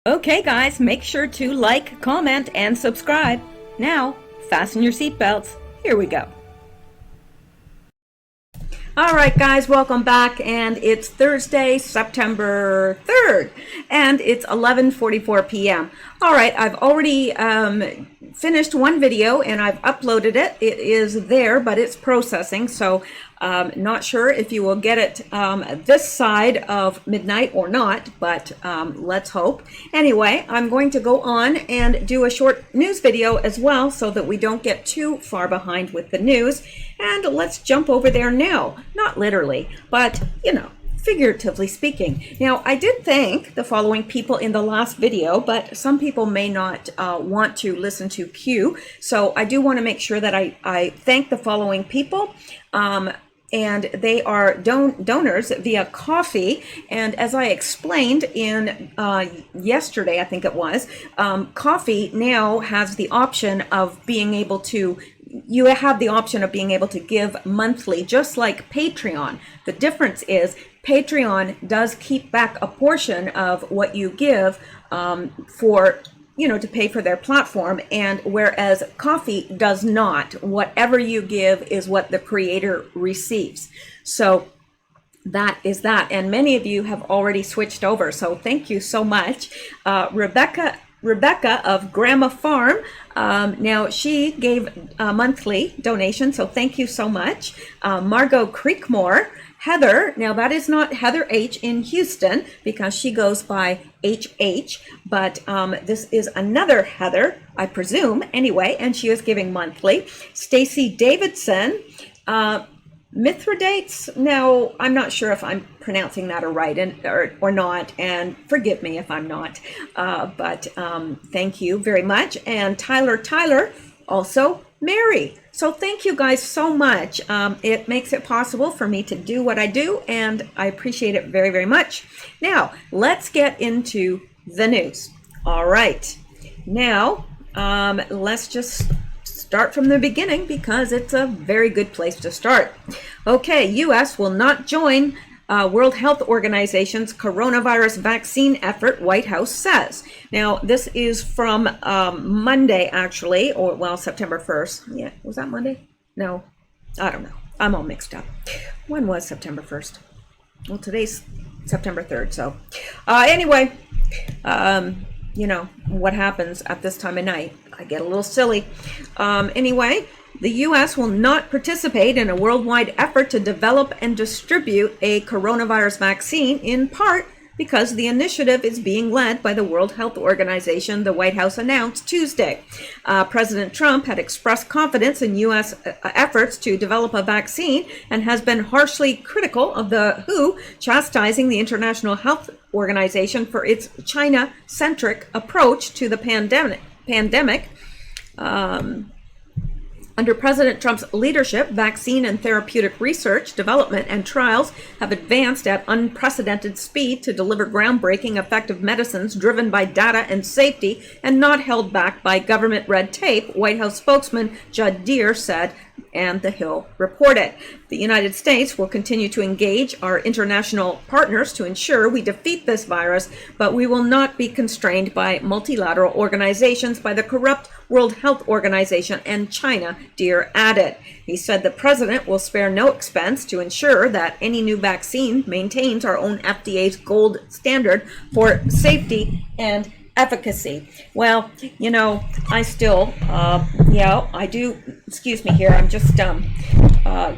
Okay guys, make sure to like, comment, and subscribe. Now, fasten your seatbelts. Here we go. Alright guys, welcome back, and it's Thursday, September 3rd, and it's 11:44 p.m. Alright, I've already finished one video and I've uploaded it. It is there, but it's processing, so not sure if you will get it this side of midnight or not, but let's hope. Anyway, I'm going to go on and do a short news video as well so that we don't get too far behind with the news. And let's jump over there now. Not literally, but you know, figuratively speaking. Now, I did thank the following people in the last video, but some people may not want to listen to Q. So I do want to make sure that I thank the following people. And they are donors via Coffee. And as I explained in yesterday, I think it was, Coffee now has the option of being able to, you have the option of being able to give monthly, just like Patreon. The difference is Patreon does keep back a portion of what you give for, you know, to pay for their platform, and whereas Coffee does not. Whatever you give is what the creator receives. So that is that, and many of you have already switched over, so thank you so much. Rebecca of Grandma Farm, now she gave a monthly donation, so thank you so much. Margot Creekmore, Heather, now that is not Heather H in Houston because she goes by HH, but this is another Heather, I presume, anyway, and she is giving monthly. Stacy Davidson, Mithridates, now I'm not sure if I'm pronouncing that or not, and forgive me if I'm not, but thank you very much. And Tyler, also Mary. So thank you guys so much. It makes it possible for me to do what I do, and I appreciate it very, very much. Now, let's get into the news. All right. Now, let's just start from the beginning because it's a very good place to start. Okay, U.S. will not join World Health Organization's coronavirus vaccine effort, White House says. Now, this is from Monday, actually, or well, September 1st. Yeah, was that Monday? No, I don't know. I'm all mixed up. When was September 1st? Well, today's September 3rd, so anyway, you know what happens at this time of night. I get a little silly. Anyway, the U.S. will not participate in a worldwide effort to develop and distribute a coronavirus vaccine, in part because the initiative is being led by the World Health Organization, the White House announced Tuesday. President Trump had expressed confidence in U.S. efforts to develop a vaccine and has been harshly critical of the WHO, chastising the International Health Organization for its China-centric approach to the pandemic. Under President Trump's leadership, vaccine and therapeutic research, development, and trials have advanced at unprecedented speed to deliver groundbreaking, effective medicines driven by data and safety and not held back by government red tape, White House spokesman Judd Deere said, and The Hill reported. The United States will continue to engage our international partners to ensure we defeat this virus, but we will not be constrained by multilateral organizations, by the corrupt World Health Organization and China, Deere added. He said the president will spare no expense to ensure that any new vaccine maintains our own FDA's gold standard for safety and efficacy. Well, you know, I still, yeah, I do, excuse me here, I'm just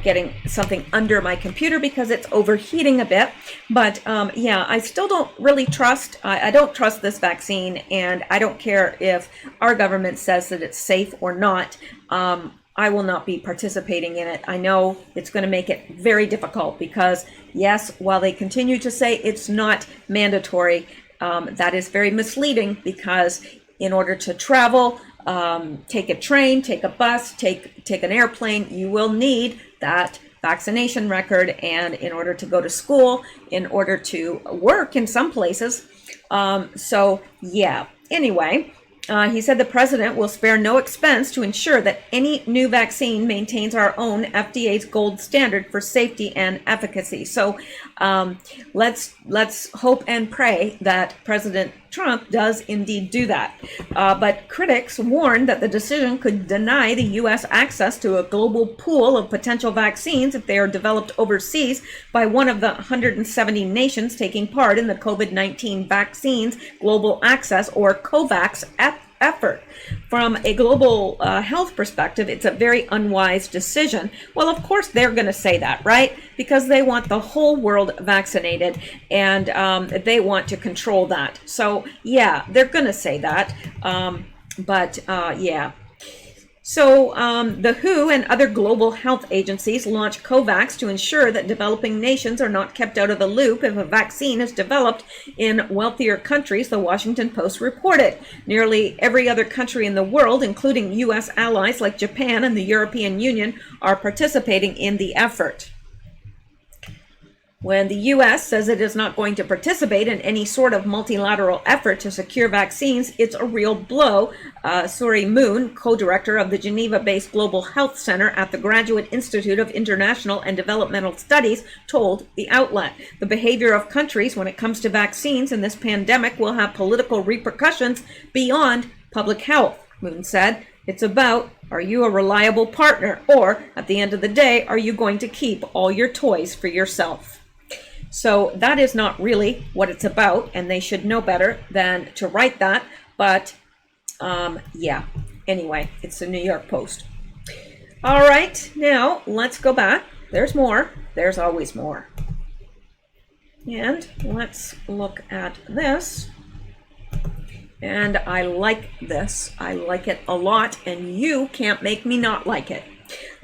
getting something under my computer because it's overheating a bit, but yeah, I still don't really trust, I don't trust this vaccine, and I don't care if our government says that it's safe or not. I will not be participating in it. I know it's going to make it very difficult because, yes, while they continue to say it's not mandatory, that is very misleading because in order to travel, take a train, take a bus, take an airplane, you will need that vaccination record, and in order to go to school, in order to work in some places. So yeah, anyway, he said the president will spare no expense to ensure that any new vaccine maintains our own FDA's gold standard for safety and efficacy. So Let's hope and pray that President Trump does indeed do that. But critics warn that the decision could deny the U.S. access to a global pool of potential vaccines if they are developed overseas by one of the 170 nations taking part in the COVID-19 Vaccines Global Access, or COVAX, effort. From a global health perspective, it's a very unwise decision. Well, of course they're going to say that, right? Because they want the whole world vaccinated, and they want to control that. So yeah, they're going to say that. Yeah. So the WHO and other global health agencies launched COVAX to ensure that developing nations are not kept out of the loop if a vaccine is developed in wealthier countries, the Washington Post reported. Nearly every other country in the world, including U.S. allies like Japan and the European Union, are participating in the effort. When the U.S. says it is not going to participate in any sort of multilateral effort to secure vaccines, it's a real blow, Suri Moon, co-director of the Geneva-based Global Health Center at the Graduate Institute of International and Developmental Studies, told the outlet. The behavior of countries when it comes to vaccines in this pandemic will have political repercussions beyond public health, Moon said. It's about, are you a reliable partner? Or, at the end of the day, are you going to keep all your toys for yourself? So that is not really what it's about, and they should know better than to write that. But yeah, anyway, it's the New York Post. All right, now let's go back. There's more. There's always more. And let's look at this. And I like this. I like it a lot, and you can't make me not like it.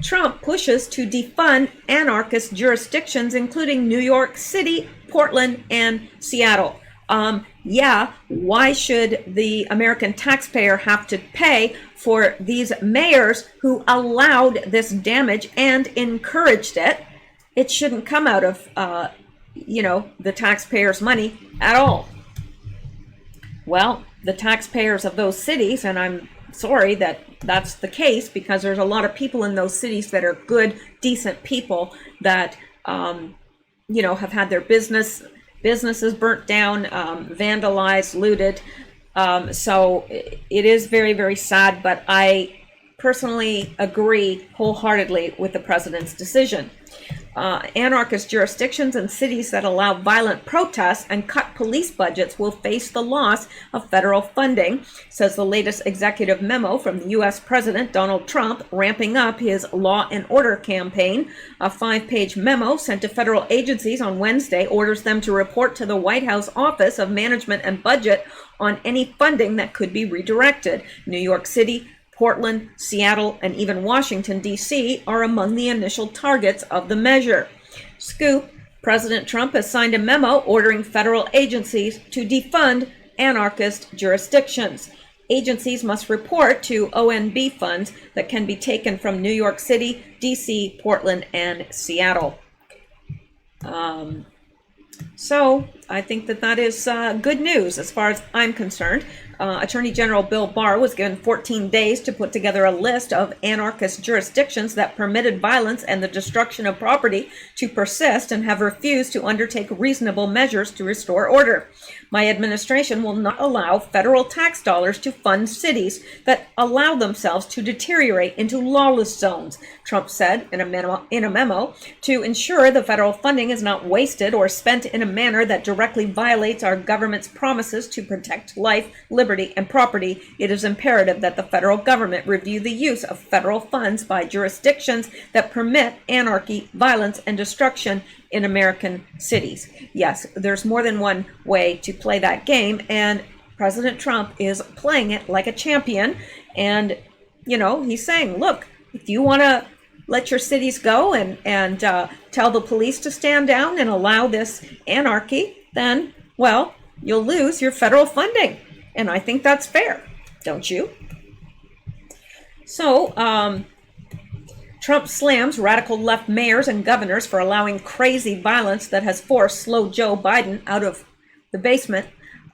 Trump pushes to defund anarchist jurisdictions, including New York City, Portland, and Seattle. Yeah, why should the American taxpayer have to pay for these mayors who allowed this damage and encouraged it? It shouldn't come out of, the taxpayers' money at all. Well, the taxpayers of those cities, and I'm sorry that that's the case, because there's a lot of people in those cities that are good, decent people that, have had their businesses burnt down, vandalized, looted. So it is very, very sad, but I personally agree wholeheartedly with the president's decision. Anarchist jurisdictions and cities that allow violent protests and cut police budgets will face the loss of federal funding, says the latest executive memo from the U.S. President Donald Trump, ramping up his law and order campaign. A 5-page memo sent to federal agencies on Wednesday orders them to report to the White House Office of Management and Budget on any funding that could be redirected. New York City, Portland, Seattle, and even Washington, D.C. are among the initial targets of the measure. Scoop: President Trump has signed a memo ordering federal agencies to defund anarchist jurisdictions. Agencies must report to ONB funds that can be taken from New York City, D.C., Portland, and Seattle. So I think that is good news as far as I'm concerned. Attorney General Bill Barr was given 14 days to put together a list of anarchist jurisdictions that permitted violence and the destruction of property to persist and have refused to undertake reasonable measures to restore order. My administration will not allow federal tax dollars to fund cities that allow themselves to deteriorate into lawless zones, Trump said in a memo, to ensure the federal funding is not wasted or spent in a manner that directly violates our government's promises to protect life, liberty, and property. It is imperative that the federal government review the use of federal funds by jurisdictions that permit anarchy, violence, and destruction in American cities. Yes, there's more than one way to play that game, and President Trump is playing it like a champion. And, he's saying, look, if you want to let your cities go and tell the police to stand down and allow this anarchy, then, well, you'll lose your federal funding. And I think that's fair, don't you? So, Trump slams radical left mayors and governors for allowing crazy violence that has forced slow Joe Biden out of the basement.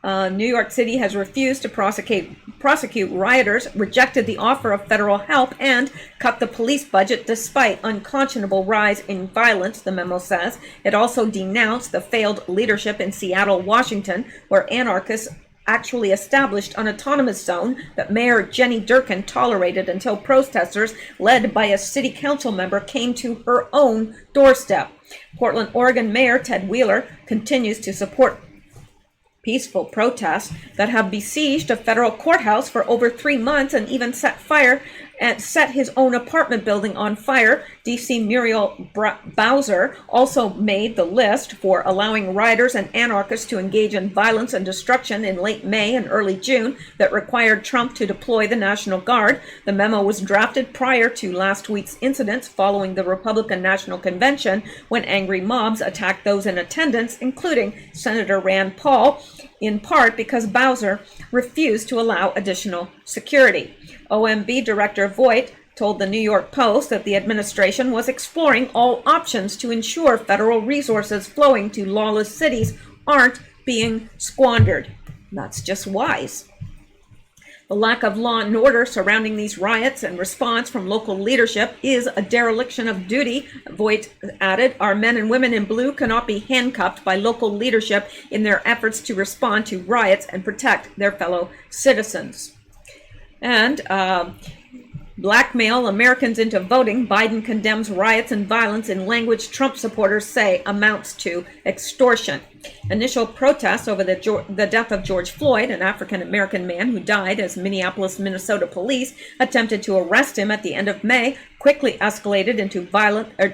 New York City has refused to prosecute rioters, rejected the offer of federal help, and cut the police budget despite unconscionable rise in violence, the memo says. It also denounced the failed leadership in Seattle, Washington, where anarchists actually established an autonomous zone that Mayor Jenny Durkin tolerated until protesters, led by a city council member, came to her own doorstep. Portland, Oregon Mayor Ted Wheeler continues to support peaceful protests that have besieged a federal courthouse for over 3 months and even set his own apartment building on fire. DC Muriel Bowser also made the list for allowing rioters and anarchists to engage in violence and destruction in late May and early June that required Trump to deploy the National Guard. The memo was drafted prior to last week's incidents following the Republican National Convention, when angry mobs attacked those in attendance, including Senator Rand Paul, in part because Bowser refused to allow additional security. OMB Director Voigt told the New York Post that the administration was exploring all options to ensure federal resources flowing to lawless cities aren't being squandered. That's just wise. The lack of law and order surrounding these riots and response from local leadership is a dereliction of duty, Voigt added. Our men and women in blue cannot be handcuffed by local leadership in their efforts to respond to riots and protect their fellow citizens. And blackmail Americans into voting. Biden condemns riots and violence in language Trump supporters say amounts to extortion. Initial protests over the death of George Floyd, an African-American man who died as Minneapolis, Minnesota police attempted to arrest him at the end of May, quickly escalated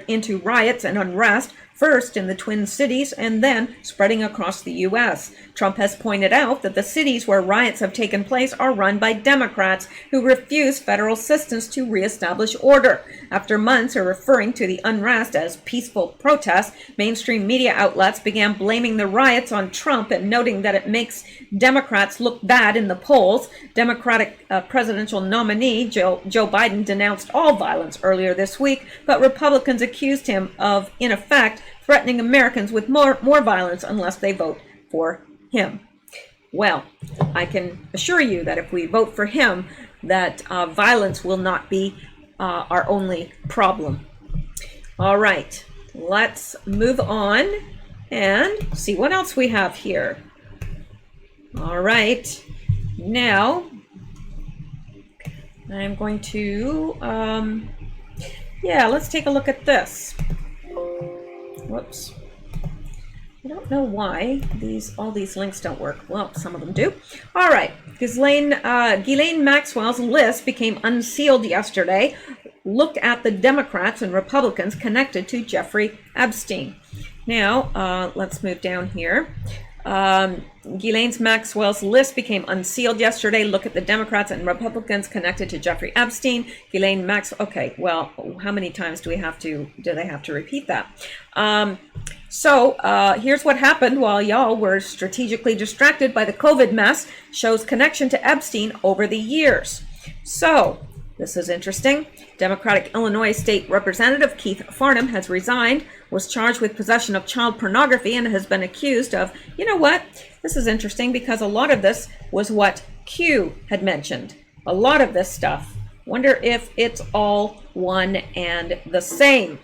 into riots and unrest, first in the Twin Cities and then spreading across the U.S. Trump has pointed out that the cities where riots have taken place are run by Democrats who refuse federal assistance to reestablish order. After months of referring to the unrest as peaceful protests, mainstream media outlets began blaming the riots on Trump and noting that it makes Democrats look bad in the polls. Democratic presidential nominee Joe Biden denounced all violence earlier this week, but Republicans accused him of, in effect, threatening Americans with more violence unless they vote for him. Well, I can assure you that if we vote for him, that violence will not be our only problem. All right, let's move on and see what else we have here. All right, now I'm going to, let's take a look at this. Whoops. I don't know why all these links don't work. Well, some of them do. All right. Ghislaine Maxwell's list became unsealed yesterday. Look at the Democrats and Republicans connected to Jeffrey Epstein. Now, let's move down here. Ghislaine Maxwell's list became unsealed yesterday. Look at the Democrats and Republicans connected to Jeffrey Epstein. Ghislaine Maxwell. Okay, well, how many times do they have to repeat that? Here's what happened while y'all were strategically distracted by the COVID mess. Shows connection to Epstein over the years. So, this is interesting. Democratic Illinois State Representative Keith Farnham has resigned, was charged with possession of child pornography, and has been accused of, you know what? This is interesting because a lot of this was what Q had mentioned. A lot of this stuff. Wonder if it's all one and the same.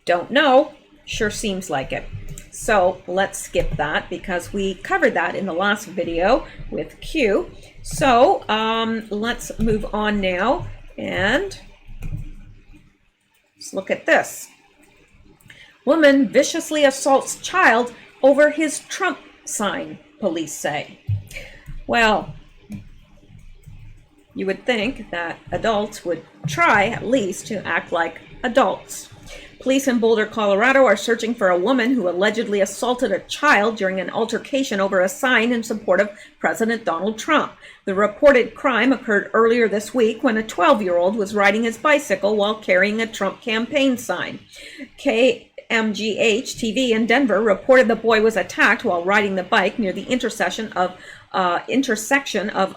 Don't know. Sure seems like it. So let's skip that because we covered that in the last video with Q. So let's move on now and let's look at this. Woman viciously assaults child over his Trump sign, police say. Well, you would think that adults would try at least to act like adults. Police in Boulder, Colorado are searching for a woman who allegedly assaulted a child during an altercation over a sign in support of President Donald Trump. The reported crime occurred earlier this week when a 12-year-old was riding his bicycle while carrying a Trump campaign sign. KMGH TV in Denver reported the boy was attacked while riding the bike near the intersection of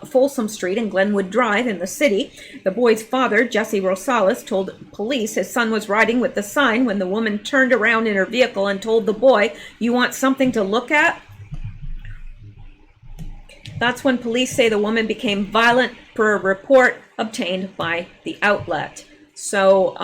Folsom Street and Glenwood Drive in the city. The boy's father, Jesse Rosales, told police his son was riding with the sign when the woman turned around in her vehicle and told the boy, "You want something to look at?" That's when police say the woman became violent, per a report obtained by the outlet. So,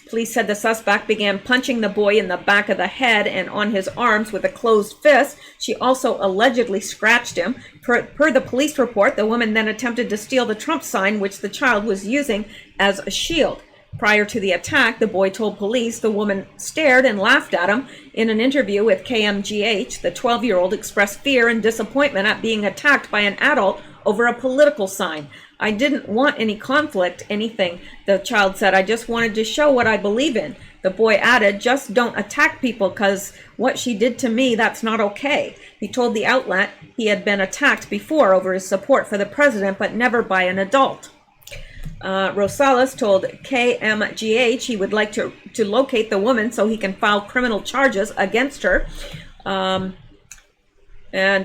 police said the suspect began punching the boy in the back of the head and on his arms with a closed fist. She also allegedly scratched him. Per the police report, the woman then attempted to steal the Trump sign, which the child was using as a shield. Prior to the attack, the boy told police the woman stared and laughed at him. In an interview with KMGH, the 12-year-old expressed fear and disappointment at being attacked by an adult over a political sign. I didn't want any conflict, anything, the child said. I just wanted to show what I believe in. The boy added, just don't attack people because what she did to me, that's not okay. He told the outlet he had been attacked before over his support for the president, but never by an adult. Rosales told KMGH he would like to locate the woman so he can file criminal charges against her. And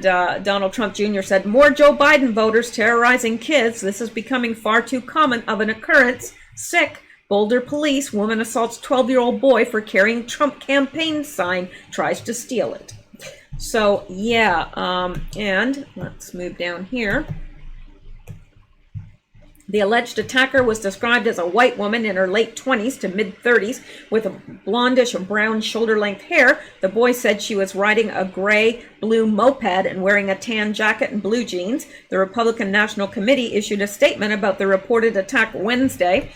Donald Trump Jr. said, more Joe Biden voters terrorizing kids. This is becoming far too common of an occurrence. Sick. Boulder police. Woman assaults 12-year-old boy for carrying Trump campaign sign. Tries to steal it. So, yeah. And let's move down here. The alleged attacker was described as a white woman in her late 20s to mid-30s with a blondish or brown shoulder-length hair. The boy said she was riding a gray-blue moped and wearing a tan jacket and blue jeans. The Republican National Committee issued a statement about the reported attack Wednesday.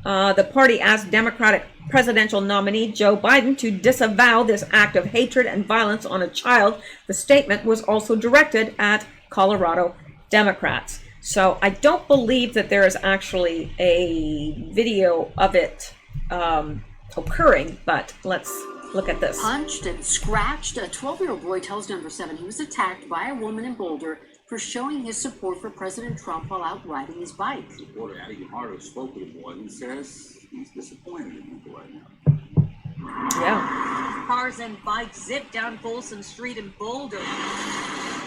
The party asked Democratic presidential nominee Joe Biden to disavow this act of hatred and violence on a child. The statement was also directed at Colorado Democrats. So I don't believe that there is actually a video of it occurring, but let's look at this. Punched and scratched, a 12-year-old boy tells Denver 7 he was attacked by a woman in Boulder for showing his support for President Trump while out riding his bike. Reporter Addie Gamardo spoke with a boy who says he's disappointed in people right now. Yeah. Cars and bikes zipped down Folsom Street in Boulder.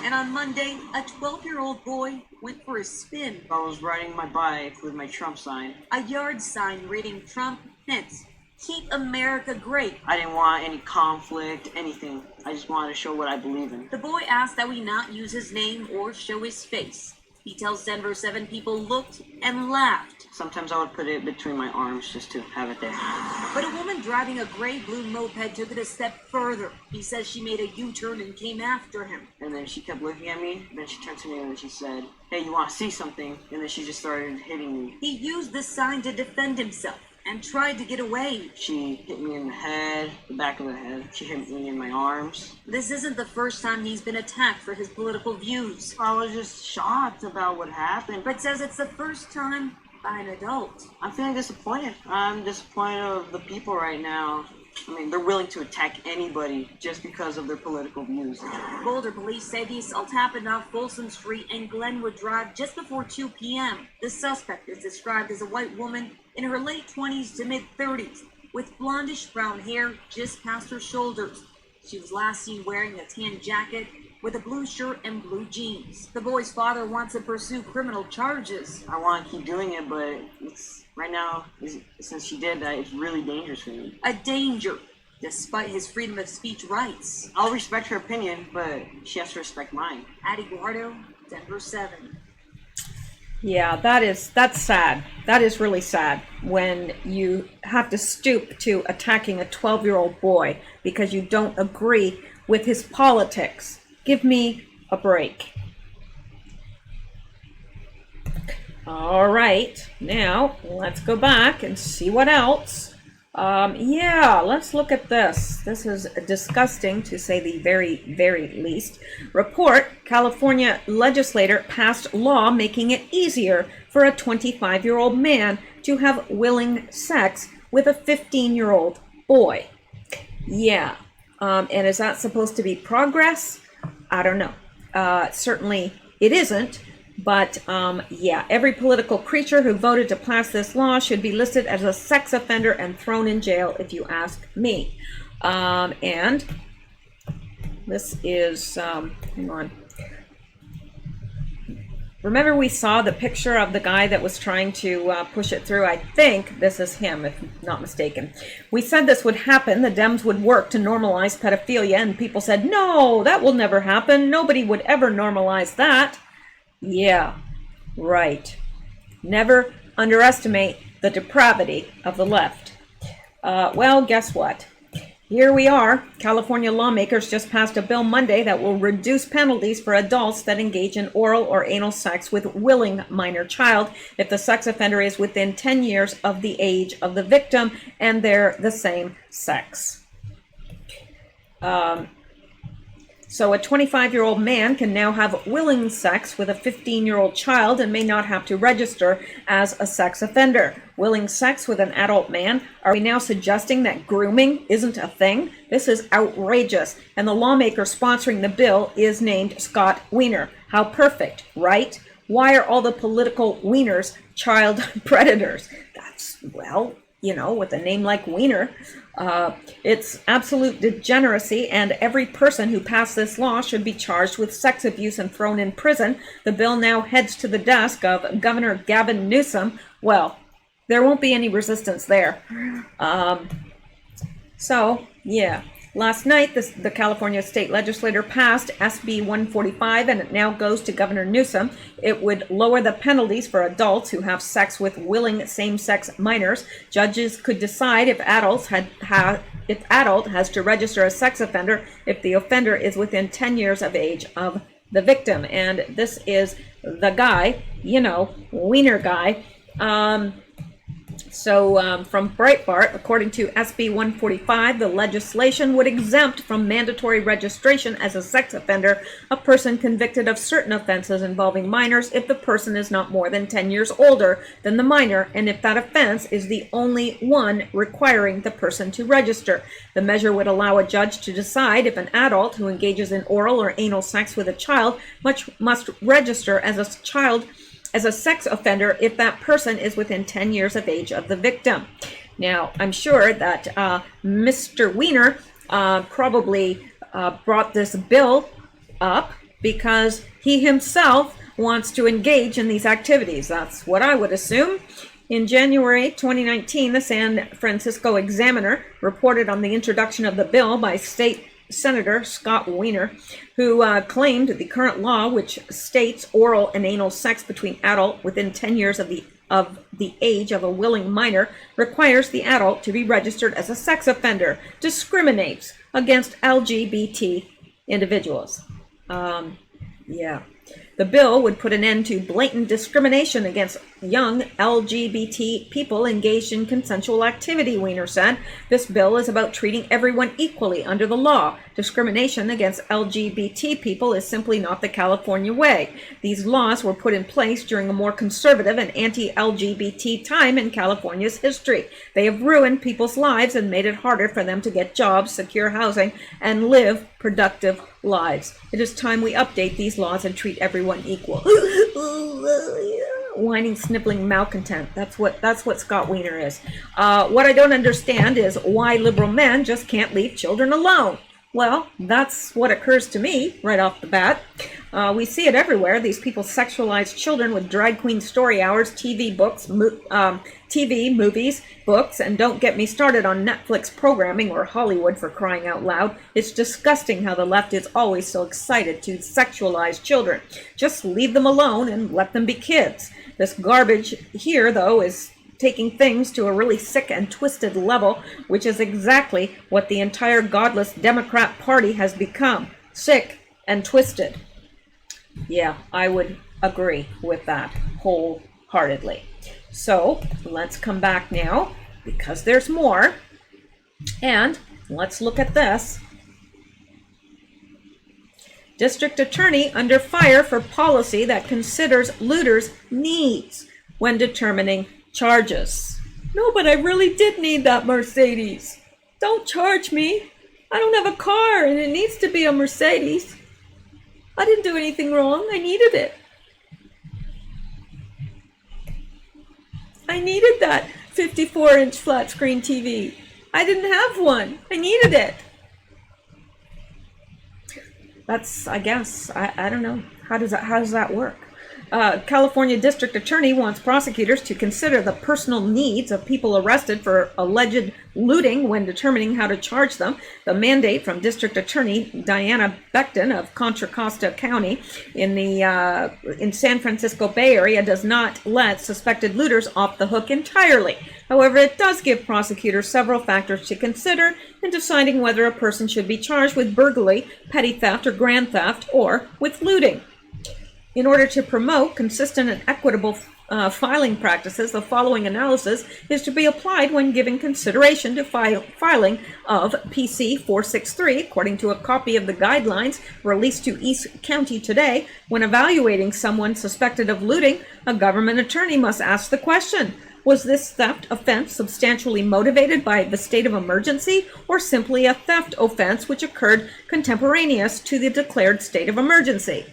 And on Monday, a 12-year-old boy went for a spin. I was riding my bike with my Trump sign. A yard sign reading Trump, hence, keep America great. I didn't want any conflict, anything. I just wanted to show what I believe in. The boy asked that we not use his name or show his face. He tells Denver 7 people looked and laughed. Sometimes I would put it between my arms just to have it there. But a woman driving a gray-blue moped took it a step further. He says she made a U-turn and came after him. And then she kept looking at me. Then she turned to me and she said, hey, you want to see something? And then she just started hitting me. He used the sign to defend himself and tried to get away. She hit me in the head, the back of the head. She hit me in my arms. This isn't the first time he's been attacked for his political views. I was just shocked about what happened. But says it's the first time by an adult. I'm feeling disappointed. I'm disappointed of the people right now. I mean, they're willing to attack anybody just because of their political views. Boulder police say the assault happened off Folsom Street and Glenwood Drive just before 2 p.m. The suspect is described as a white woman in her late 20s to mid-30s with blondish brown hair just past her shoulders. She was last seen wearing a tan jacket with a blue shirt and blue jeans. The boy's father wants to pursue criminal charges. I want to keep doing it, but right now, since she did that, it's really dangerous for me. A danger, despite his freedom of speech rights. I'll respect her opinion, but she has to respect mine. Addie Guardo, Denver 7. Yeah, that's sad. That is really sad when you have to stoop to attacking a 12-year-old boy because you don't agree with his politics. Give me a break. All right, now let's go back and see what else. Yeah, let's look at this. This is disgusting to say the very, very least. Report, California legislator passed law making it easier for a 25-year-old man to have willing sex with a 15-year-old boy. Yeah, and is that supposed to be progress? I don't know. Certainly it isn't. But, yeah, every political creature who voted to pass this law should be listed as a sex offender and thrown in jail, if you ask me. And this is, hang on. Remember we saw the picture of the guy that was trying to push it through? I think this is him, if not mistaken. We said this would happen. The Dems would work to normalize pedophilia, and people said, no, that will never happen. Nobody would ever normalize that. Yeah, right. Never underestimate the depravity of the left. Well, guess what? Here we are. California lawmakers just passed a bill Monday that will reduce penalties for adults that engage in oral or anal sex with willing minor child if the sex offender is within 10 years of the age of the victim and they're the same sex. So a 25-year-old man can now have willing sex with a 15-year-old child and may not have to register as a sex offender. Willing sex with an adult man? Are we now suggesting that grooming isn't a thing? This is outrageous. And the lawmaker sponsoring the bill is named Scott Wiener. How perfect, right? Why are all the political wieners child predators? That's, well, you know, with a name like Wiener. It's absolute degeneracy, and every person who passed this law should be charged with sex abuse and thrown in prison. The bill now heads to the desk of Governor Gavin Newsom. Well, there won't be any resistance there. So, yeah. Last night, the California state legislature passed SB 145, and it now goes to Governor Newsom. It would lower the penalties for adults who have sex with willing same-sex minors. Judges could decide if adult has to register as sex offender if the offender is within 10 years of age of the victim. And this is the guy, you know, Wiener guy. From Breitbart, according to SB 145, the legislation would exempt from mandatory registration as a sex offender a person convicted of certain offenses involving minors if the person is not more than 10 years older than the minor and if that offense is the only one requiring the person to register. The measure would allow a judge to decide if an adult who engages in oral or anal sex with a child must register as a sex offender if that person is within 10 years of age of the victim. Now, I'm sure that Mr. Wiener probably brought this bill up because he himself wants to engage in these activities. That's what I would assume. In January 2019, the San Francisco Examiner reported on the introduction of the bill by State Senator Scott Wiener, who claimed the current law, which states oral and anal sex between adult within 10 years of the age of a willing minor, requires the adult to be registered as a sex offender, discriminates against LGBT individuals. The bill would put an end to blatant discrimination against young LGBT people engaged in consensual activity, Wiener said. This bill is about treating everyone equally under the law. Discrimination against LGBT people is simply not the California way. These laws were put in place during a more conservative and anti-LGBT time in California's history. They have ruined people's lives and made it harder for them to get jobs, secure housing, and live productive lives. It is time we update these laws and treat everyone equal. Whining, sniveling malcontent. That's what Scott Wiener is. What I don't understand is why liberal men just can't leave children alone. Well, that's what occurs to me right off the bat. We see it everywhere. These people sexualize children with drag queen story hours, TV, movies, books, and don't get me started on Netflix programming or Hollywood, for crying out loud. It's disgusting how the left is always so excited to sexualize children. Just leave them alone and let them be kids. This garbage here, though, is taking things to a really sick and twisted level, which is exactly what the entire godless Democrat Party has become. Sick and twisted. Yeah, I would agree with that wholeheartedly. So let's come back now, because there's more, and let's look at this. District attorney under fire for policy that considers looters' needs when determining charges. No, but I really did need that Mercedes. Don't charge me. I don't have a car and it needs to be a Mercedes. I didn't do anything wrong. I needed it. I needed that 54-inch flat screen TV. I didn't have one. I needed it. That's, I guess, I don't know. How does that work? California District Attorney wants prosecutors to consider the personal needs of people arrested for alleged looting when determining how to charge them. The mandate from District Attorney Diana Becton of Contra Costa County in San Francisco Bay Area does not let suspected looters off the hook entirely. However, it does give prosecutors several factors to consider in deciding whether a person should be charged with burglary, petty theft, or grand theft, or with looting. In order to promote consistent and equitable filing practices, the following analysis is to be applied when giving consideration to filing of PC 463, according to a copy of the guidelines released to East County today. When evaluating someone suspected of looting, a government attorney must ask the question: was this theft offense substantially motivated by the state of emergency, or simply a theft offense which occurred contemporaneous to the declared state of emergency?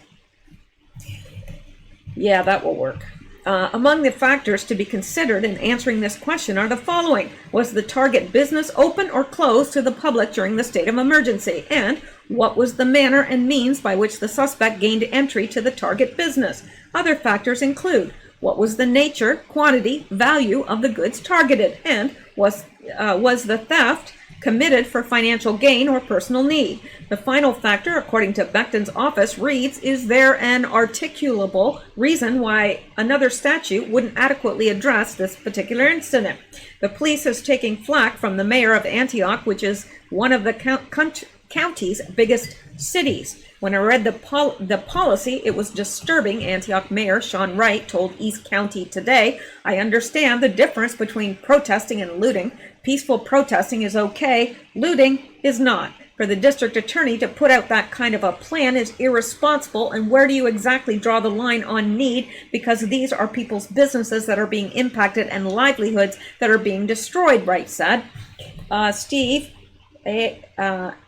Yeah, that will work. Among the factors to be considered in answering this question are the following: was the target business open or closed to the public during the state of emergency? And what was the manner and means by which the suspect gained entry to the target business? Other factors include: what was the nature, quantity, value of the goods targeted? And was the theft committed for financial gain or personal need? The final factor, according to Becton's office, reads: is there an articulable reason why another statute wouldn't adequately address this particular incident? The police is taking flack from the mayor of Antioch, which is one of the county's biggest cities. When I read the policy, it was disturbing, Antioch Mayor Sean Wright told East County today. I understand the difference between protesting and looting. Peaceful protesting is okay, looting is not. For the district attorney to put out that kind of a plan is irresponsible, and where do you exactly draw the line on need? Because these are people's businesses that are being impacted and livelihoods that are being destroyed, Wright said. Steve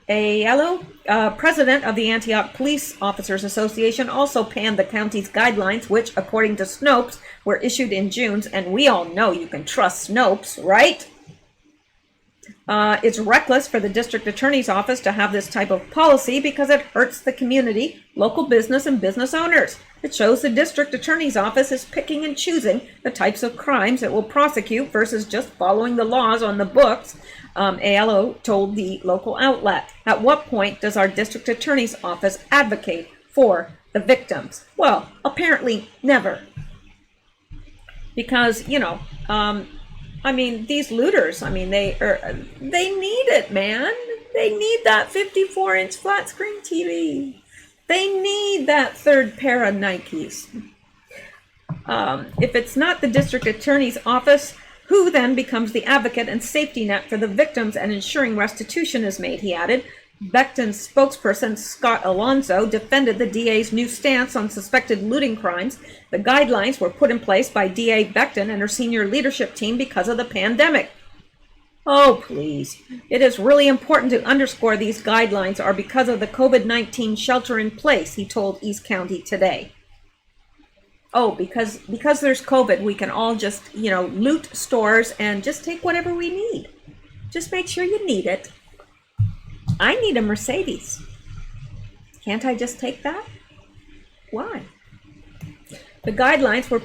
Aiello, president of the Antioch Police Officers Association, also panned the county's guidelines, which, according to Snopes, were issued in June, and we all know you can trust Snopes, right? It's reckless for the district attorney's office to have this type of policy because it hurts the community, local business, and business owners. It shows the district attorney's office is picking and choosing the types of crimes it will prosecute versus just following the laws on the books, Aiello told the local outlet. At what point does our district attorney's office advocate for the victims? Well, apparently never. Because, these looters, they need it, man. They need that 54-inch flat screen TV. They need that third pair of Nikes. If it's not the district attorney's office, who then becomes the advocate and safety net for the victims and ensuring restitution is made, he added. Becton's spokesperson, Scott Alonso, defended the DA's new stance on suspected looting crimes. The guidelines were put in place by DA Becton and her senior leadership team because of the pandemic. Oh, please. It is really important to underscore these guidelines are because of the COVID-19 shelter in place, he told East County today. Oh, because there's COVID, we can all just, loot stores and just take whatever we need. Just make sure you need it. I need a Mercedes. Can't I just take that? Why? The guidelines were,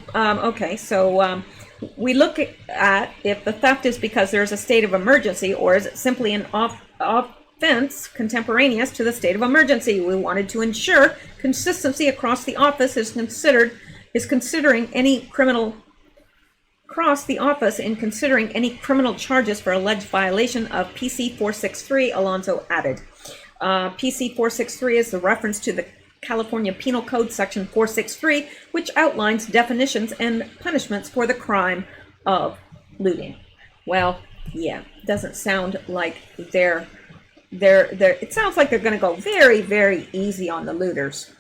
we look at if the theft is because there's a state of emergency, or is it simply an offense contemporaneous to the state of emergency. We wanted to ensure consistency across the office is considering any criminal charges for alleged violation of PC 463, Alonso added. PC 463 is the reference to the California Penal Code Section 463, which outlines definitions and punishments for the crime of looting. Well, yeah, doesn't sound like it sounds like they're going to go very, very easy on the looters.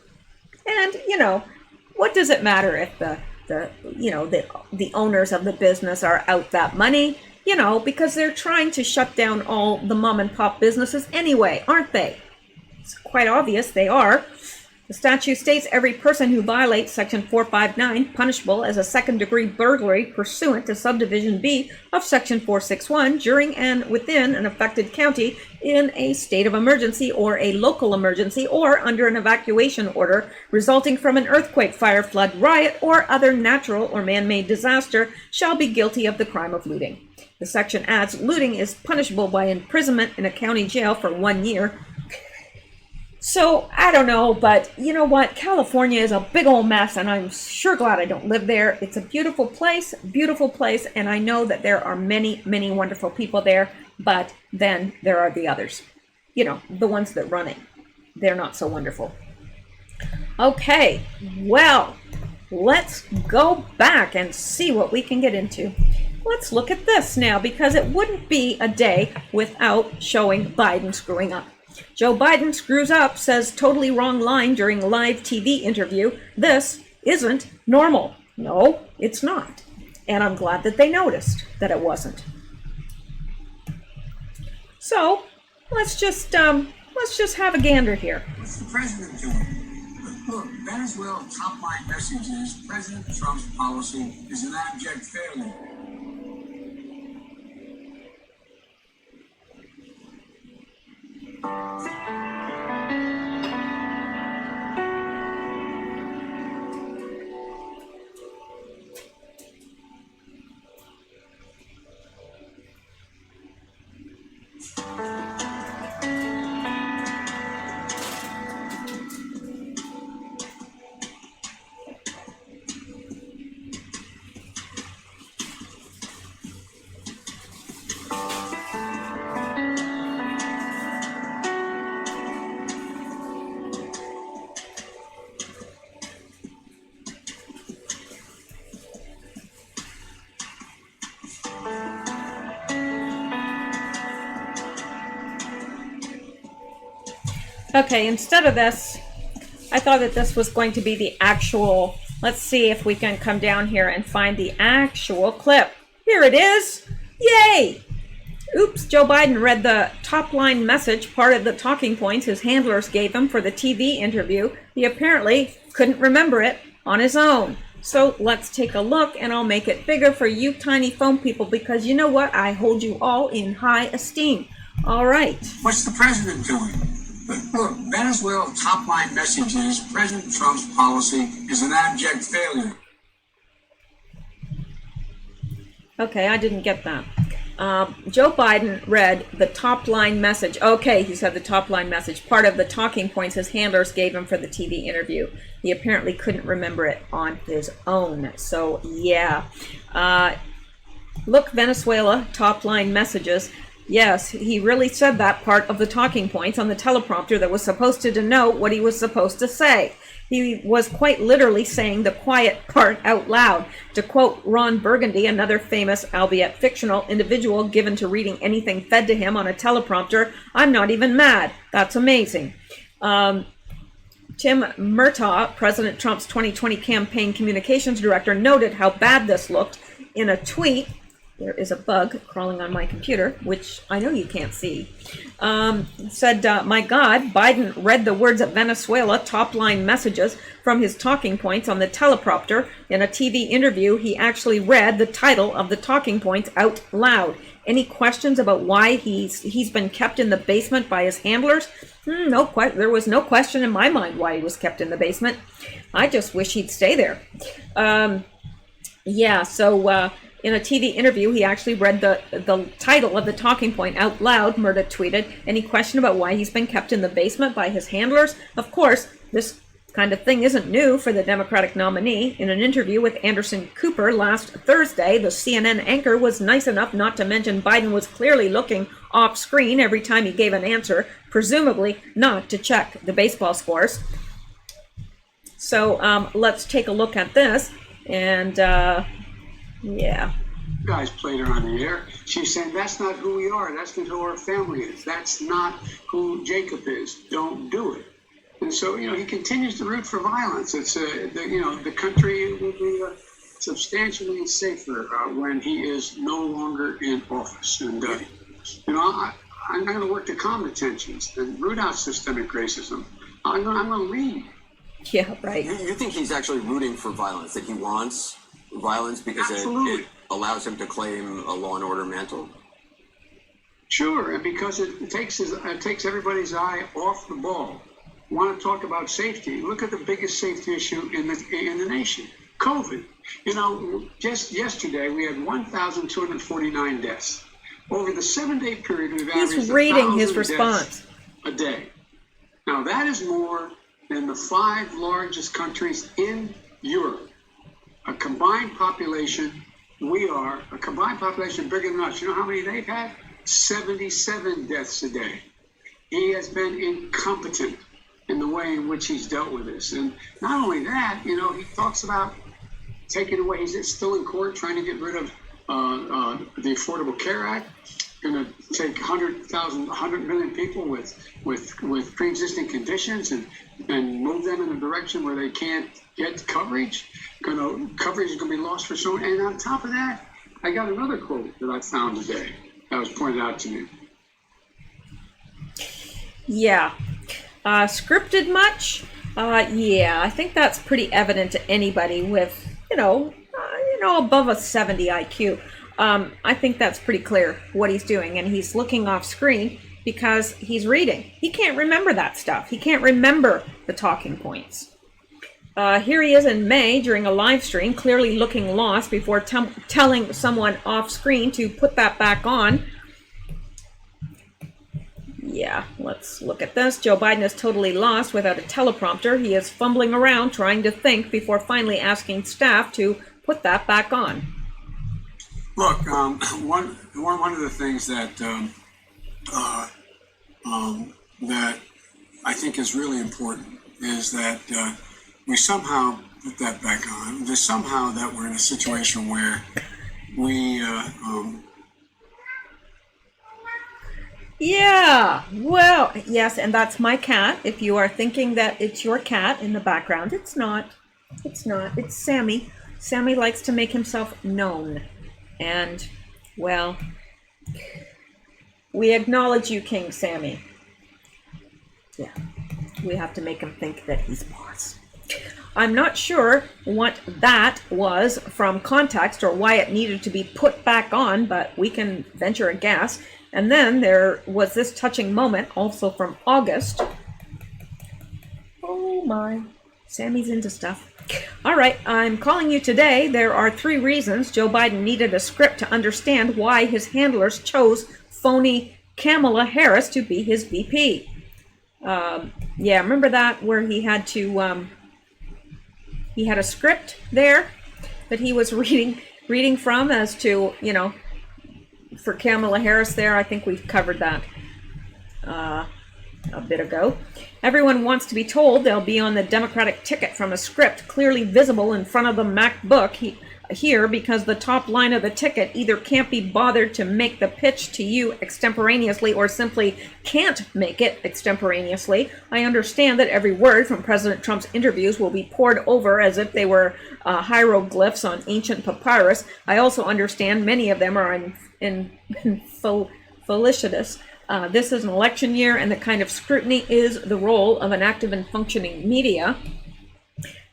And, what does it matter if the owners of the business are out that money? Because they're trying to shut down all the mom and pop businesses anyway, aren't they? It's quite obvious they are. The statute states every person who violates Section 459, punishable as a second-degree burglary pursuant to Subdivision B of Section 461, during and within an affected county in a state of emergency or a local emergency or under an evacuation order resulting from an earthquake, fire, flood, riot, or other natural or man-made disaster shall be guilty of the crime of looting. The section adds, looting is punishable by imprisonment in a county jail for 1 year. So, I don't know, but you know what? California is a big old mess, and I'm sure glad I don't live there. It's a beautiful place, and I know that there are many, many wonderful people there, but then there are the others. You know, the ones that run it. They're not so wonderful. Okay, well, let's go back and see what we can get into. Let's look at this now, because it wouldn't be a day without showing Biden screwing up. Joe Biden screws up, says totally wrong line during live TV interview. This isn't normal. No, it's not. And I'm glad that they noticed that it wasn't. So let's just have a gander here. What's the president doing? Look, Venezuela's top line message is President Trump's policy is an abject failure. Okay, instead of this, I thought that this was going to be the actual, let's see if we can come down here and find the actual clip. Here it is. Yay! Oops, Joe Biden read the top line message, part of the talking points his handlers gave him for the TV interview. He apparently couldn't remember it on his own. So let's take a look, and I'll make it bigger for you tiny phone people, because you know what? I hold you all in high esteem. All right. What's the president doing? Look, Venezuela's top line message is President Trump's policy is an abject failure. Okay, I didn't get that. Joe Biden read the top line message. Okay, he said the top line message, part of the talking points his handlers gave him for the TV interview. He apparently couldn't remember it on his own. So, yeah. Look, Venezuela, top line messages. Yes, he really said that part of the talking points on the teleprompter that was supposed to denote what he was supposed to say. He was quite literally saying the quiet part out loud. To quote Ron Burgundy, another famous, albeit fictional, individual given to reading anything fed to him on a teleprompter, "I'm not even mad. That's amazing." Tim Murtaugh, President Trump's 2020 campaign communications director, noted how bad this looked in a tweet. There is a bug crawling on my computer, which I know you can't see. Said, my God, Biden read the words of Venezuela top-line messages from his talking points on the teleprompter. In a TV interview, he actually read the title of the talking points out loud. Any questions about why he's been kept in the basement by his handlers? No, there was no question in my mind why he was kept in the basement. I just wish he'd stay there. In a TV interview, he actually read the title of the talking point out loud, Murtaugh tweeted. Any question about why he's been kept in the basement by his handlers? Of course, this kind of thing isn't new for the Democratic nominee. In an interview with Anderson Cooper last Thursday, the CNN anchor was nice enough not to mention Biden was clearly looking off screen every time he gave an answer, presumably not to check the baseball scores. So let's take a look at this. And yeah. You guys played her on the air. She's saying that's not who we are. That's not who our family is. That's not who Jacob is. Don't do it. And so, he continues to root for violence. It's, the country will be substantially safer when he is no longer in office. And, I'm going to work to calm the tensions and root out systemic racism. I'm going to lead Yeah, right. You think he's actually rooting for violence, that he wants violence because it allows him to claim a law and order mantle? Sure, and because it takes everybody's eye off the ball. Want to talk about safety? Look at the biggest safety issue in the nation: COVID. You know, just yesterday we had 1,249 deaths. Over the 7-day period, we've averaged He's reading his 1,000 response deaths a day. Now that is more than the 5 largest countries in Europe. A combined population, a combined population bigger than us. You know how many they've had? 77 deaths a day. He has been incompetent in the way in which he's dealt with this. And not only that, you know, he talks about taking away, he's still in court trying to get rid of the Affordable Care Act, going to take 100 million people with pre-existing conditions and move them in a direction where they can't get coverage. Coverage is going to be lost for someone. And on top of that, I got another quote that I found today that was pointed out to me. Yeah. Scripted much? Yeah, I think that's pretty evident to anybody with, above a 70 IQ. I think that's pretty clear what he's doing, and he's looking off screen because he's reading. He can't remember that stuff. He can't remember the talking points. Here he is in May during a live stream, clearly looking lost before telling someone off screen to put that back on. Yeah, let's look at this. Joe Biden is totally lost without a teleprompter. He is fumbling around trying to think before finally asking staff to put that back on. Look, one of the things that that I think is really important is that we somehow put that back on. There's somehow that we're in a situation where we Yeah, well, yes, and that's my cat. If you are thinking that it's your cat in the background, it's not. It's not. It's Sammy. Sammy likes to make himself known. And, well, we acknowledge you, King Sammy. Yeah, we have to make him think that he's boss. I'm not sure what that was from context or why it needed to be put back on, but we can venture a guess. And then there was this touching moment, also from August. Oh my, Sammy's into stuff. All right, I'm calling you today. There are 3 reasons Joe Biden needed a script to understand why his handlers chose phony Kamala Harris to be his VP. Yeah, remember that where he had to, he had a script there that he was reading from as to, for Kamala Harris there. I think we've covered that a bit ago. Everyone wants to be told they'll be on the Democratic ticket from a script clearly visible in front of the MacBook here because the top line of the ticket either can't be bothered to make the pitch to you extemporaneously or simply can't make it extemporaneously. I understand that every word from President Trump's interviews will be poured over as if they were hieroglyphs on ancient papyrus. I also understand many of them are felicitous. This is an election year, and the kind of scrutiny is the role of an active and functioning media.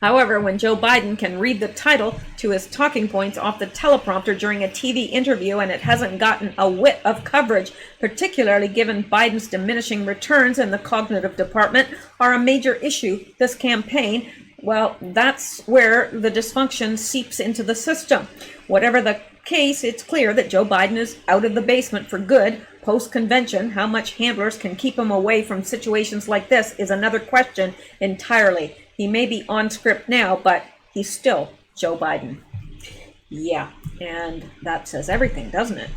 However, when Joe Biden can read the title to his talking points off the teleprompter during a TV interview and it hasn't gotten a whit of coverage, particularly given Biden's diminishing returns in the cognitive department, are a major issue this campaign, well, that's where the dysfunction seeps into the system. Whatever the case, it's clear that Joe Biden is out of the basement for good. Post-convention, how much handlers can keep him away from situations like this is another question entirely. He may be on script now, but he's still Joe Biden. Yeah, and that says everything, doesn't it?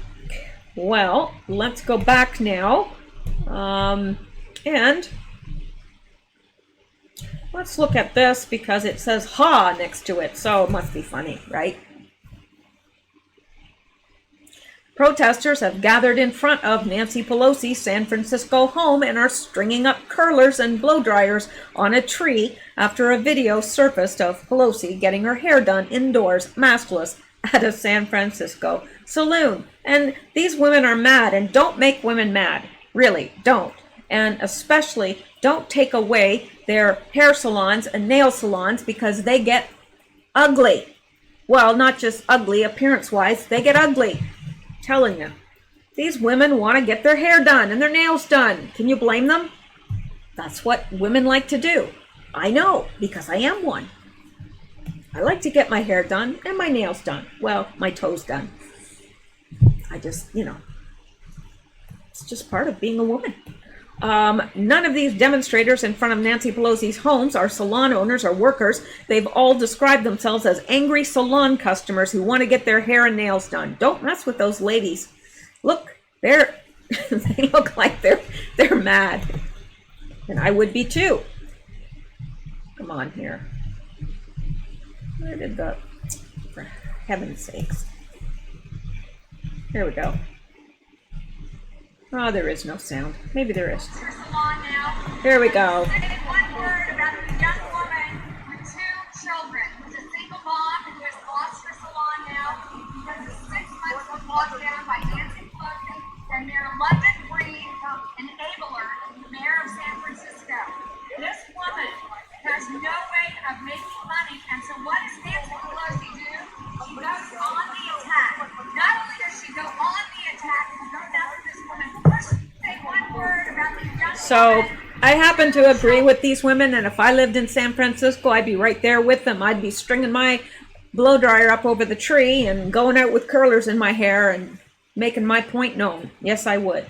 Well, let's go back now. And let's look at this because it says "ha" next to it, so it must be funny, right? Protesters have gathered in front of Nancy Pelosi's San Francisco home and are stringing up curlers and blow dryers on a tree after a video surfaced of Pelosi getting her hair done indoors, maskless, at a San Francisco saloon. And these women are mad, and don't make women mad. Really, don't. And especially don't take away their hair salons and nail salons because they get ugly. Well, not just ugly appearance-wise, they get ugly. I'm telling you. These women want to get their hair done and their nails done. Can you blame them? That's what women like to do. I know, because I am one. I like to get my hair done and my nails done. Well, my toes done. I just, it's just part of being a woman. None of these demonstrators in front of Nancy Pelosi's homes are salon owners or workers. They've all described themselves as angry salon customers who want to get their hair and nails done. Don't mess with those ladies. Look, they look like they're mad. And I would be too. Come on here. Where did for heaven's sakes. Here we go. Oh, there is no sound. Maybe there is. Here we go. One word about a young woman with 2 children, who's a single mom who has lost her salon now because of 6 months of lockdown by Nancy Pelosi and Mayor London Breed, an enabler, the mayor of San Francisco. This woman has no way of making money, and so what does Nancy Pelosi do? She goes on the attack. Not only does she go on the attack, she goes after this woman. First, say one word about the young So woman. I happen to agree with these women, and if I lived in San Francisco, I'd be right there with them. I'd be stringing my blow dryer up over the tree and going out with curlers in my hair and making my point known. Yes, I would.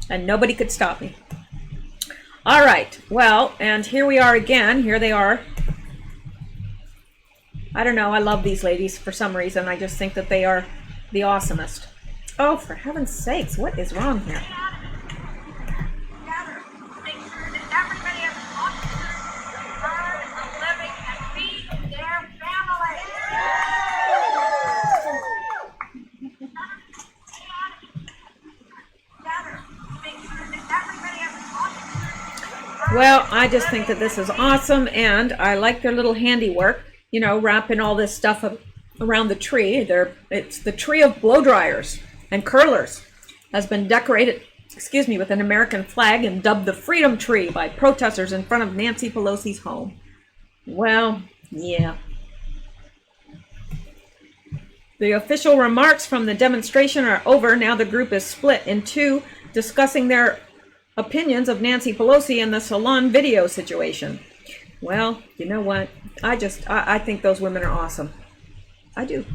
And nobody could stop me. All right. Well, and here we are again. Here they are. I don't know. I love these ladies for some reason. I just think that they are the awesomest. Oh, for heaven's sakes, what is wrong here? Together, make sure that everybody has an opportunity to earn a living and feed their family. Together, make sure that everybody has an opportunity. Well, I just think that this is awesome, and I like their little handiwork, wrapping all this stuff up around the tree. It's the tree of blow dryers and curlers has been decorated, with an American flag and dubbed the Freedom Tree by protesters in front of Nancy Pelosi's home. Well, yeah. The official remarks from the demonstration are over. Now the group is split in two, discussing their opinions of Nancy Pelosi and the salon video situation. Well, you know what? I think those women are awesome. I do.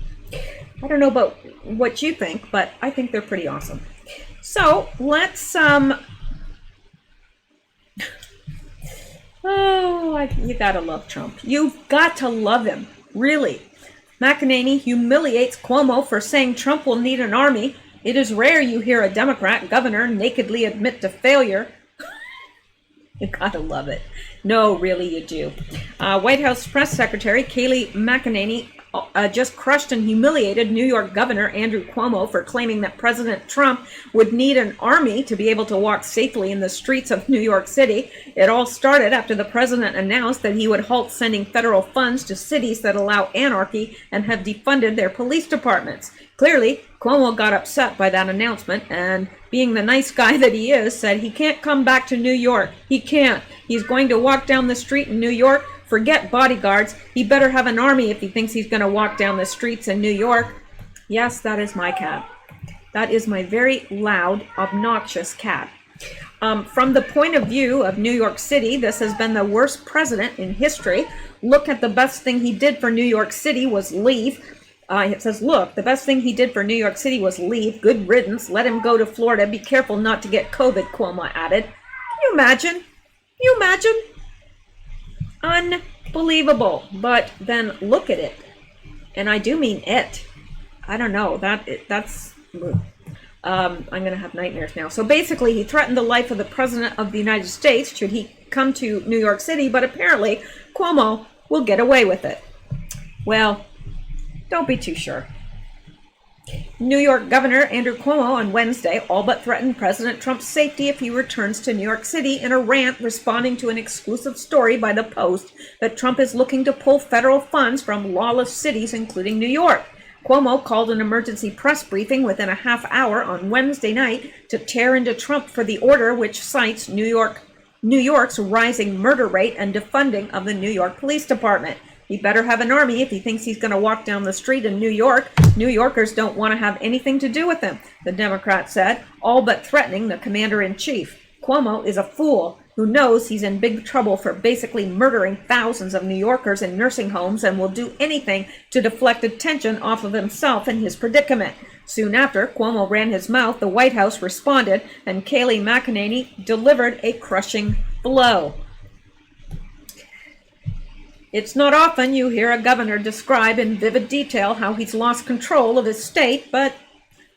I don't know about what you think, but I think they're pretty awesome. So let's you gotta love Trump. You've got to love him, really. McEnany humiliates Cuomo for saying Trump will need an army. It is rare you hear a Democrat governor nakedly admit to failure. You gotta love it. No, really, you do. White House Press Secretary Kayleigh McEnany just crushed and humiliated New York Governor Andrew Cuomo for claiming that President Trump would need an army to be able to walk safely in the streets of New York City. It all started after the president announced that he would halt sending federal funds to cities that allow anarchy and have defunded their police departments. Clearly, Cuomo got upset by that announcement and, being the nice guy that he is, said he can't come back to New York. He can't. He's going to walk down the street in New York. Forget bodyguards. He better have an army if he thinks he's going to walk down the streets in New York. Yes, that is my cat. That is my very loud, obnoxious cat. From the point of view of New York City, this has been the worst president in history. Look at the best thing he did for New York City was leave. It says, look, the best thing he did for New York City was leave. Good riddance. Let him go to Florida. Be careful not to get COVID, Cuomo added. Can you imagine? Can you imagine? Unbelievable. But then look at it. And I do mean it. I don't know. That's... I'm going to have nightmares now. So basically, he threatened the life of the President of the United States should he come to New York City, but apparently Cuomo will get away with it. Well, don't be too sure. New York Governor Andrew Cuomo on Wednesday all but threatened President Trump's safety if he returns to New York City in a rant responding to an exclusive story by The Post that Trump is looking to pull federal funds from lawless cities, including New York. Cuomo called an emergency press briefing within a half hour on Wednesday night to tear into Trump for the order, which cites New York New York's rising murder rate and defunding of the New York Police Department. He better have an army if he thinks he's going to walk down the street in New York. New Yorkers don't want to have anything to do with him, the Democrat said, all but threatening the commander-in-chief. Cuomo is a fool who knows he's in big trouble for basically murdering thousands of New Yorkers in nursing homes and will do anything to deflect attention off of himself and his predicament. Soon after Cuomo ran his mouth, the White House responded, and Kayleigh McEnany delivered a crushing blow. It's not often you hear a governor describe in vivid detail how he's lost control of his state, but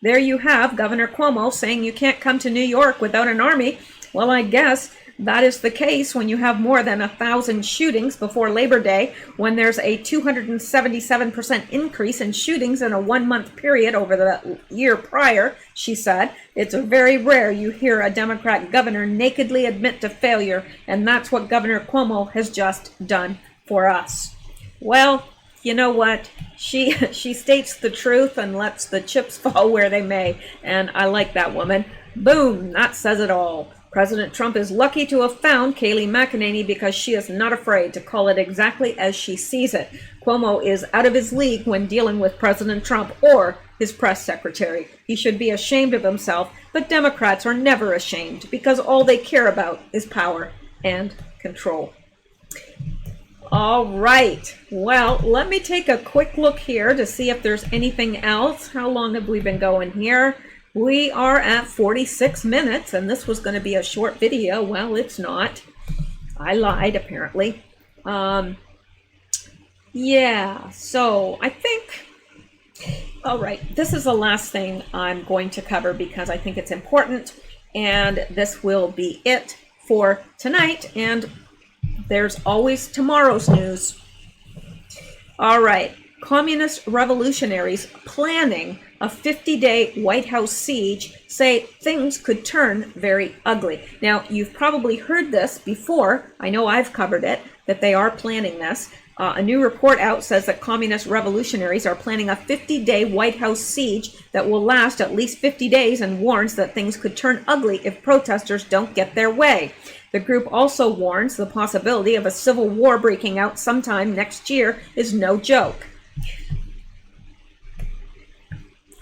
there you have Governor Cuomo saying you can't come to New York without an army. Well, I guess that is the case when you have more than 1,000 shootings before Labor Day, when there's a 277% increase in shootings in a 1-month period over the year prior, she said. It's very rare you hear a Democrat governor nakedly admit to failure, and that's what Governor Cuomo has just done for us. Well, you know what? She states the truth and lets the chips fall where they may, and I like that woman. Boom, that says it all. President Trump is lucky to have found Kayleigh McEnany because she is not afraid to call it exactly as she sees it. Cuomo is out of his league when dealing with President Trump or his press secretary. He should be ashamed of himself, but Democrats are never ashamed because all they care about is power and control. All right. Well, let me take a quick look here to see if there's anything else. How long have we been going here? We are at 46 minutes, and this was going to be a short video. Well, it's not. I lied, apparently. Yeah, so I think... All right, this is the last thing I'm going to cover because I think it's important, and this will be it for tonight, and there's always tomorrow's news. All right, communist revolutionaries planning a 50-day White House siege say things could turn very ugly. Now, you've probably heard this before. I know I've covered it, that they are planning this. A new report out says that communist revolutionaries are planning a 50-day White House siege that will last at least 50 days and warns that things could turn ugly if protesters don't get their way. The group also warns the possibility of a civil war breaking out sometime next year is no joke.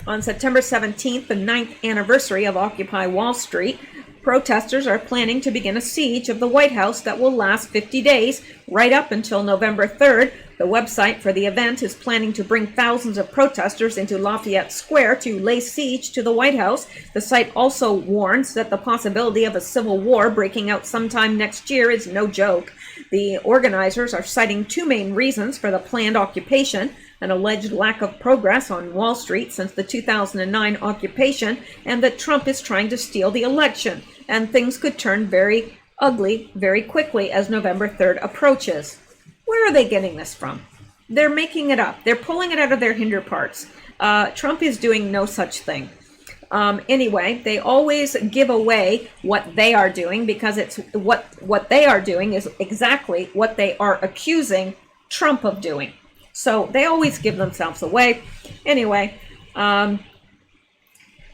On September 17th, the 9th anniversary of Occupy Wall Street, protesters are planning to begin a siege of the White House that will last 50 days, right up until November 3rd. The website for the event is planning to bring thousands of protesters into Lafayette Square to lay siege to the White House. The site also warns that the possibility of a civil war breaking out sometime next year is no joke. The organizers are citing two main reasons for the planned occupation: an alleged lack of progress on Wall Street since the 2009 occupation, and that Trump is trying to steal the election, and things could turn very ugly very quickly as November 3rd approaches. Where are they getting this from? They're making it up. They're pulling it out of their hinder parts. Trump is doing no such thing. Anyway, they always give away what they are doing because it's what they are doing is exactly what they are accusing Trump of doing. So they always give themselves away. Anyway,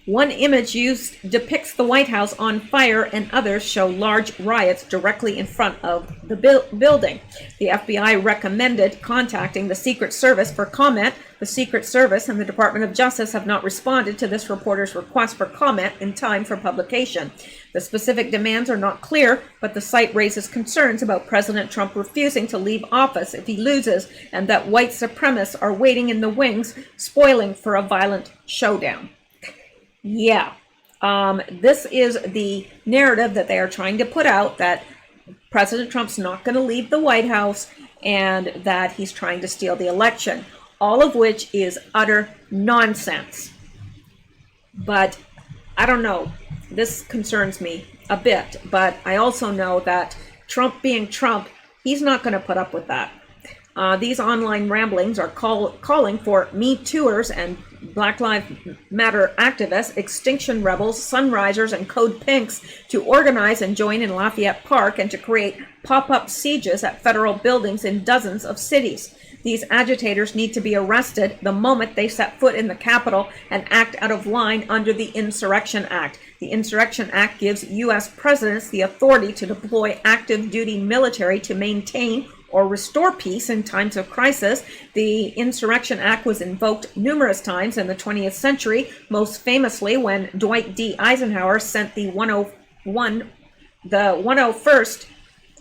one image used depicts the White House on fire, and others show large riots directly in front of the building. The FBI recommended contacting the Secret Service for comment. The Secret Service and the Department of Justice have not responded to this reporter's request for comment in time for publication. The specific demands are not clear, but the site raises concerns about President Trump refusing to leave office if he loses, and that white supremacists are waiting in the wings, spoiling for a violent showdown. Yeah, this is the narrative that they are trying to put out, that President Trump's not going to leave the White House and that he's trying to steal the election, all of which is utter nonsense. But I don't know, this concerns me a bit, but I also know that Trump being Trump, he's not going to put up with that. These online ramblings are calling for Me Tooers and Black Lives Matter activists, Extinction Rebels, Sunrisers, and Code Pinks to organize and join in Lafayette Park and to create pop-up sieges at federal buildings in dozens of cities. These agitators need to be arrested the moment they set foot in the Capitol and act out of line under the Insurrection Act. The Insurrection Act gives U.S. presidents the authority to deploy active duty military to maintain or restore peace in times of crisis. The Insurrection Act was invoked numerous times in the 20th century, most famously when Dwight D. Eisenhower sent the 101st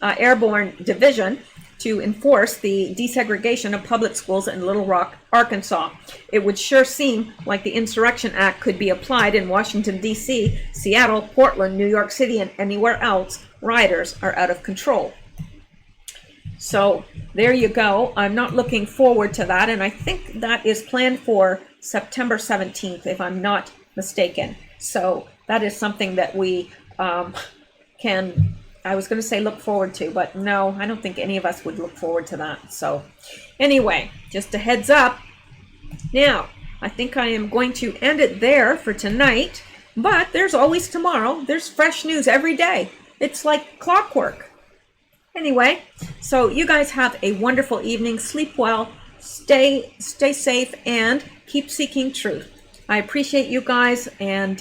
Airborne Division to enforce the desegregation of public schools in Little Rock, Arkansas. It would sure seem like the Insurrection Act could be applied in Washington, D.C., Seattle, Portland, New York City, and anywhere else rioters are out of control. So there you go. I'm not looking forward to that, and I think that is planned for September 17th, if I'm not mistaken. So that is something that we can, I was going to say look forward to, but no, I don't think any of us would look forward to that. So anyway, just a heads up. Now, I think I am going to end it there for tonight, but there's always tomorrow. There's fresh news every day. It's like clockwork. Anyway, so you guys have a wonderful evening. Sleep well, stay safe, and keep seeking truth. I appreciate you guys, and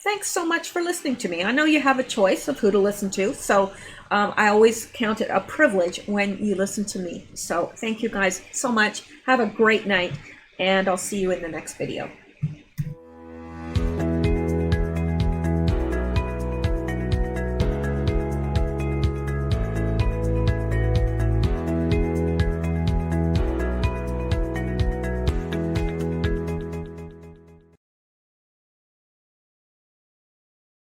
thanks so much for listening to me. I know you have a choice of who to listen to, so I always count it a privilege when you listen to me. So thank you guys so much. Have a great night, and I'll see you in the next video.